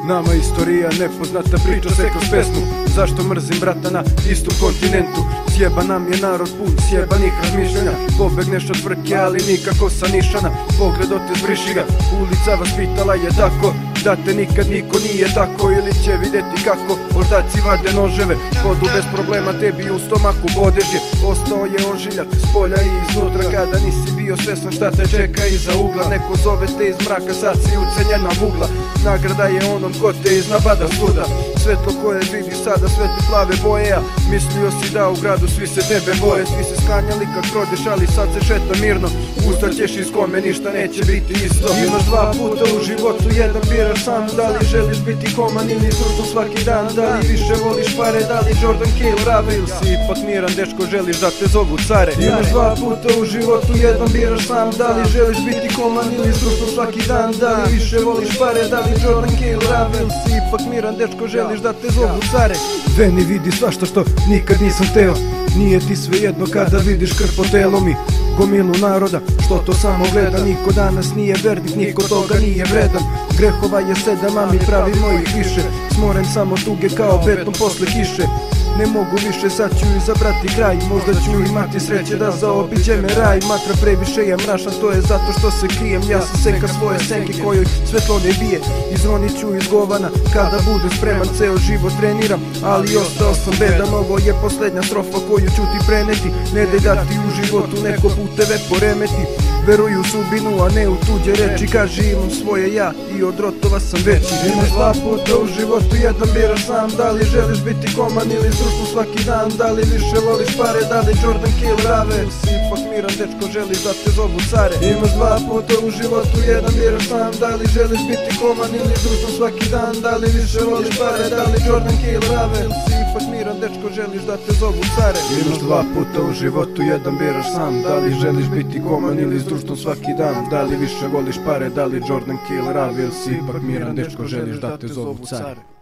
Nama istorija nepoznata, priča se kroz pesmu. Zašto mrzim brata na istom kontinentu? Sjeba nam je narod pun sjebanih razmišljanja. Pobegneš od frke, ali nikako sa nišana. Pogled od te zbriši ga, ulica vas pitala je tako da te nikad niko nije tako. Ili će vidjeti kako ortaci vade noževe, hodu bez problema tebi u stomaku bodeže. Ostao je ožiljak s polja i iznutra, kada nisi bio svesan šta te čeka iza ugla. Neko zove te iz mraka, sad si ucenjena vugla. Nagrada je onom ko te iznabada svuda. Svetlo koje vidiš sada, svete plave boje, a mislio si da u gradu svi se tebe boje. Svi se sklanjali kad prodeš, ali sad se šeta mirno. Ustaćeš iz kome ništa neće biti isto. Imaš dva puta u životu, jedan biraš sam. Da li želiš biti koman ili društvo svaki dan? Da li više voliš pare, da li Jordan Cale Rave? Ili si ipak miran dečko, želiš da te zovu care? Imaš dva puta u životu, jedan biraš sam. Da li želiš biti koman ili društvo svaki dan? Da li više voliš pare, da li Jordan Cale Rave? Ili si ipak miran dečko, želiš da te zovu care? Veni vidi svašta što nikad nisam teo. Nije ti sve jedno kada vidiš krv po telo mi. Gomilu naroda što to samo gleda. Niko danas nije vernik, niko toga nije vredan. Grehova je 7, a mi pravimo ih više. Smoren samo tuge kao beton posle kiše. Ne mogu više, sad ću izabrati kraj. Možda ću imati sreće da zaobiđe me raj. Matra previše je mračna, to je zato što se krijem. Ja sam senka svoje senke kojoj svetlo ne bije. Izronit ću iz govana kada budem spreman. Ceo život treniram, ali ostao sam bedan. Ovo je posljednja strofa koju ću ti preneti. Ne daj da ti u životu neko puteve poremeti. Veruj u sudbinu, a ne u tuđe reči. Kaži imam svoje ja i od rotova sam veći. Imaš dva puta u životu, jedan biraš sam. Da li želiš biti koman ili društvo svaki dan? Da li više voliš pare, da li Jordan Cale Rave? Ili si ipak miran dečko, želiš da te zovu care? Imaš dva puta u životu, jedan biraš sam. Da li želiš biti koman ili društvo svaki dan? Da li više voliš pare, da li Jordan Cale Rave? Ili si ipak miran dečko, želiš da te zovu care? Imaš dva puta u životu, jedan biraš sam. Da li želiš biti koman ili društvo svaki dan? Da li više voliš pare, da li Jordan Cale Rave? Ili si ipak miran dečko, želiš da te zovu care?